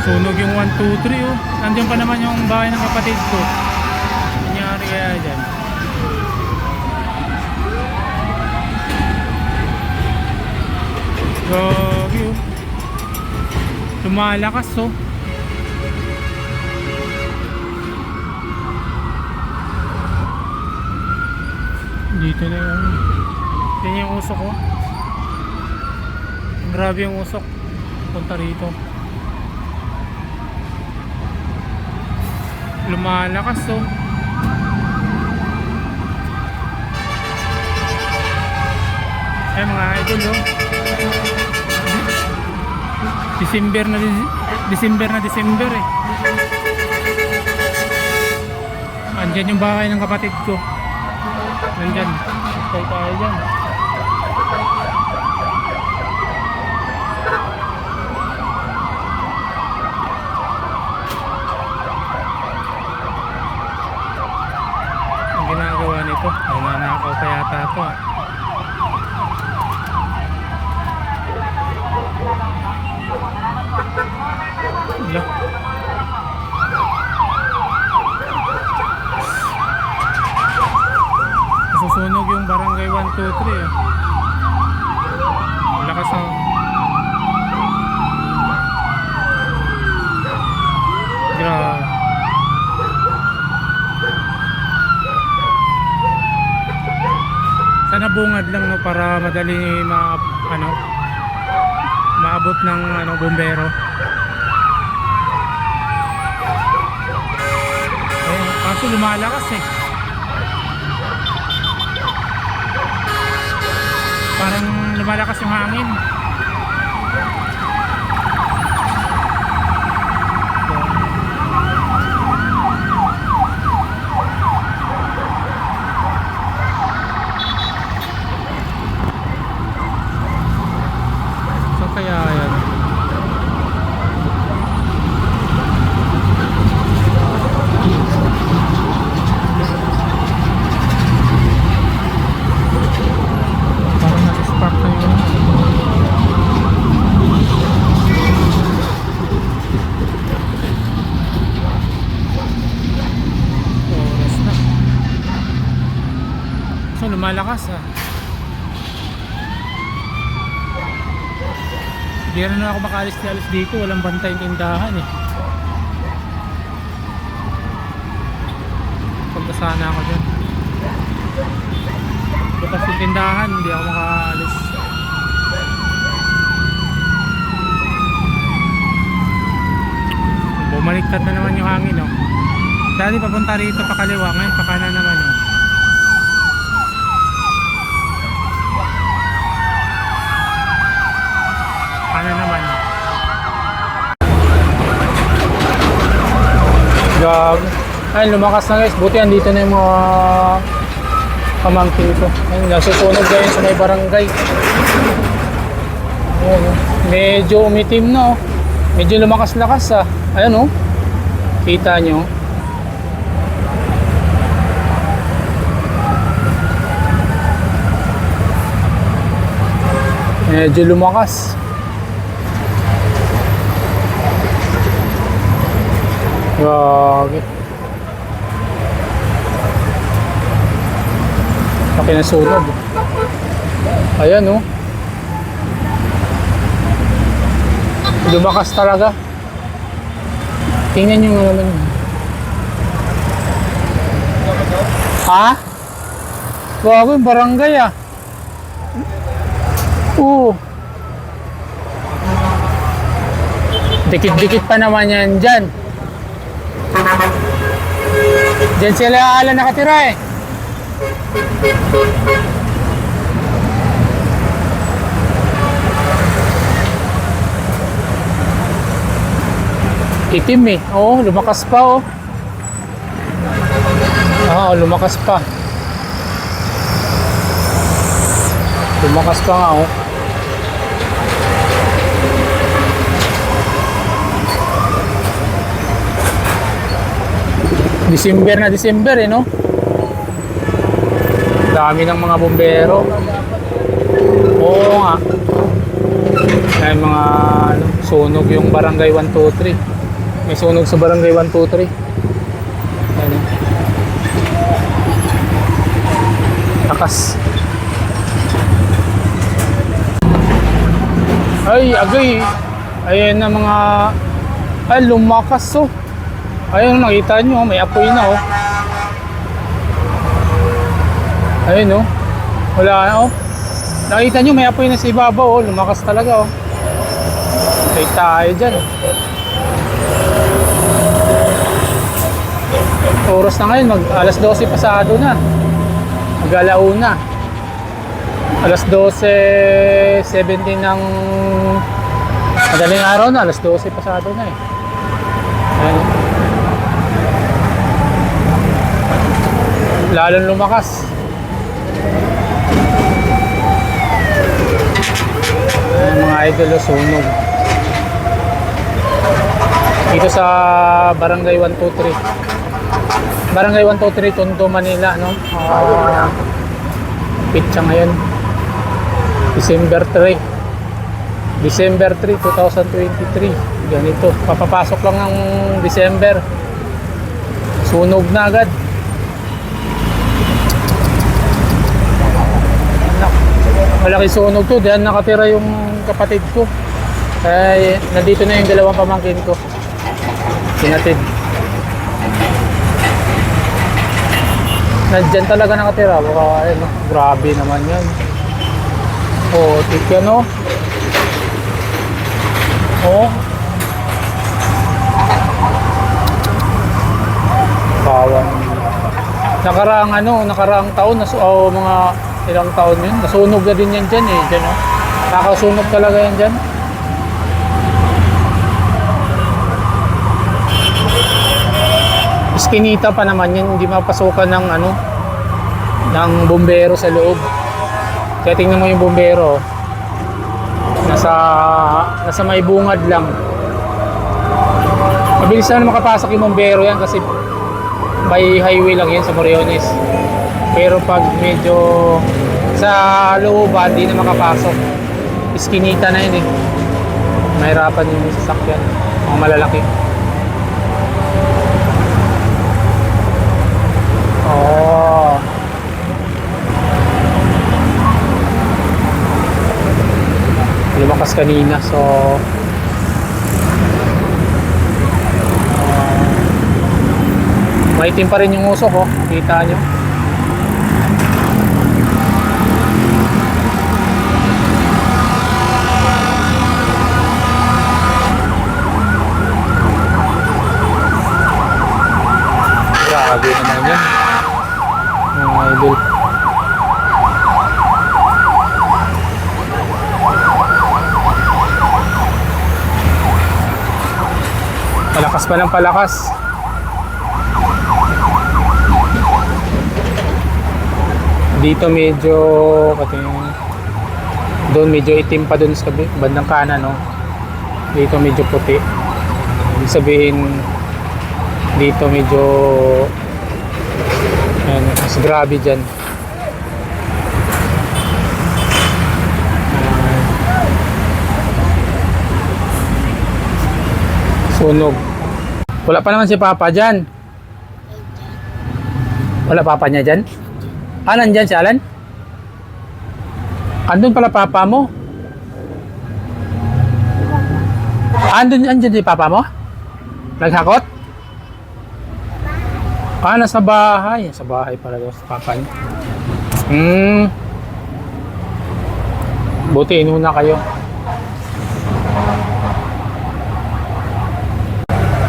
Sunog yung 1, 2, 3 oh. Nandiyan pa naman yung bahay ng kapatid ko. Nangyari kaya dyan. Grabe oh. Lumalakas oh. Dito na yun. Yan yung usok oh. Grabe yung usok. Punta rito. Lumalakas oh. Ay mga idol oh. December eh. Andyan yung bahay ng kapatid ko. Nandyan. Tayo dyan. Ang ginagawa nito, nananakaw pa yata ito ah. Wala. Susunog yung barangay 1, 2, 3 eh. Lakas na. Grabe. Sana bungad lang no, para madali maabot ng bumbero. Kaso lumalakas eh. Parang lumalakas yung hangin. So kaya yan. Lumalakas ah. Hindi na ako makaalis dito, walang bantay yung tindahan eh. Punta sana ako dyan. Bukas yung tindahan, hindi ako makaalis. Bumaliktad na naman yung hangin oh. Dati papunta rito pa kaliwa, ngayon pa kanan naman oh. Kanan naman. Grabe. Ay, lumakas na guys. Buti andito na yung mga pamangkin ko. Ayun, nasusunog ngayon sa may barangay. Ayun, oh. Medyo umitim na oh. Medyo lumakas-lakas ah. Ayun oh. Kita nyo. Medyo lumakas. Grabe. Laki na sunog. Ayan oh. Lumakas talaga. Tingnan nyo nga naman. Ha? Grabe yung barangay ah. Oo. Dikit-dikit pa naman yan dyan. Diyan sila ala nakatira eh. Itim eh. Oo, lumakas pa oh. Oo, lumakas pa. Lumakas pa nga oh. December eh no? Dami ng mga bombero. Oo nga. Ay mga sunog yung barangay 123. May sunog sa barangay 123. Ano? Takas. Ay, agay. Ayan na mga... Ay, lumakas oh. Ayun, nakita nyo, may apoy na oh. Ayun oh. Wala na oh. Nakita nyo, may apoy na sa ibabaw oh. Lumakas talaga oh. Ay tayo dyan. Oras na ngayon, alas 12 pasado na. Mag-alauna. Alas 12, 17 ng madaling araw na, alas 12 pasado na eh. Ayan. Lalong lumakas. Ayan, mga idol, sunog. Dito sa Barangay 123. Barangay 123, Tondo, Manila, no? Pitsa ngayon. December 3. December 3, 2023. Ganito. Papapasok lang ng December. Sunog na agad. Malaki sunog to. Diyan nakatira yung kapatid ko. Kaya nandito na yung dalawang pamangkin ko. Sinatid. Nandyan talaga nakatira. Baka, ayun, grabe naman yan. Oh, tik yan oh. Oh. Bawang. Nakaraang taon, mga ilang taon yun. Nasunog na din yan dyan eh. Dyan oh. Nakasunog talaga yan dyan. Iskinita pa naman yan, hindi mapasukan ng ng bumbero sa loob. Kaya tingnan mo yung bumbero. Nasa may bungad lang. Mabilis na makapasok yung bumbero yan kasi by highway lang yan sa Moriones. Pero pag medyo sa looban, hindi na makapasok. Iskinita na yun eh. Mahirapan yung sasakyan. Mga malalaki. Oh. Lumakas kanina, so maitim pa rin yung usok oh, kita nyo. Grabe naman yan mga idol. Palakas pa ng palakas. Dito medyo doon medyo itim pa doon sa bandang kanan no. Dito medyo puti. Ibig sabihin dito medyo mas grabe dyan. Sunog. Wala pa naman si Papa dyan. Wala Papa niya dyan? Ah, nandyan si Alan? Andun pala Papa mo? Andyan si Papa mo? Naghakot? Ah, nasa bahay. Sa bahay pala daw sa Papa niya. Buti inuna kayo.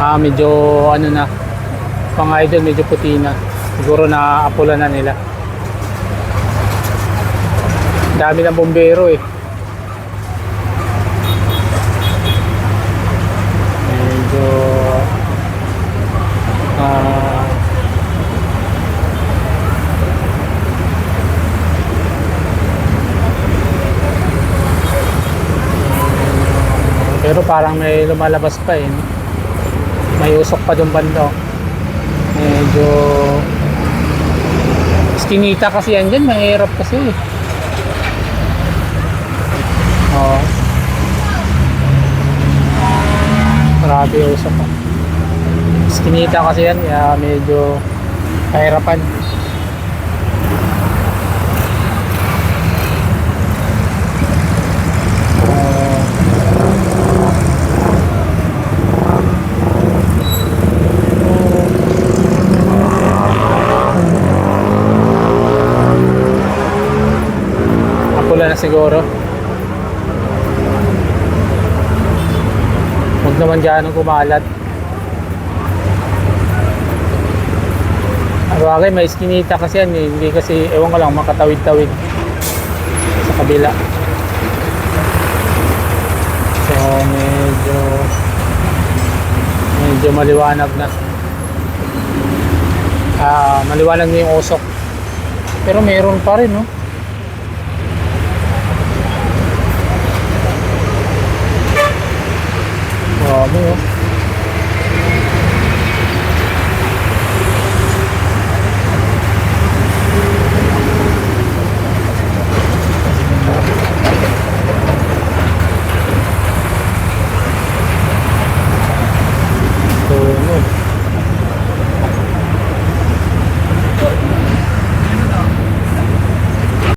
Ah, medyo na pang idol, medyo puti na. Siguro naapula na nila. Dami ng bombero eh. Medyo pero parang may lumalabas pa eh. May usok pa doon banda. Medyo iskinita kasi yan dyan. Mahirap kasi eh. Oh. seryoso pa. Iskinita kasi yan, kaya medyo kahirapan. Pula na siguro. Huwag naman dyan kumalat. Bagay, may iskinita kasi yan eh. Hindi kasi, ewan ko lang, makatawid-tawid sa kabila. So, medyo maliwanag na. Maliwanag na yung usok. Pero meron pa rin, no? Grabe, oh. So,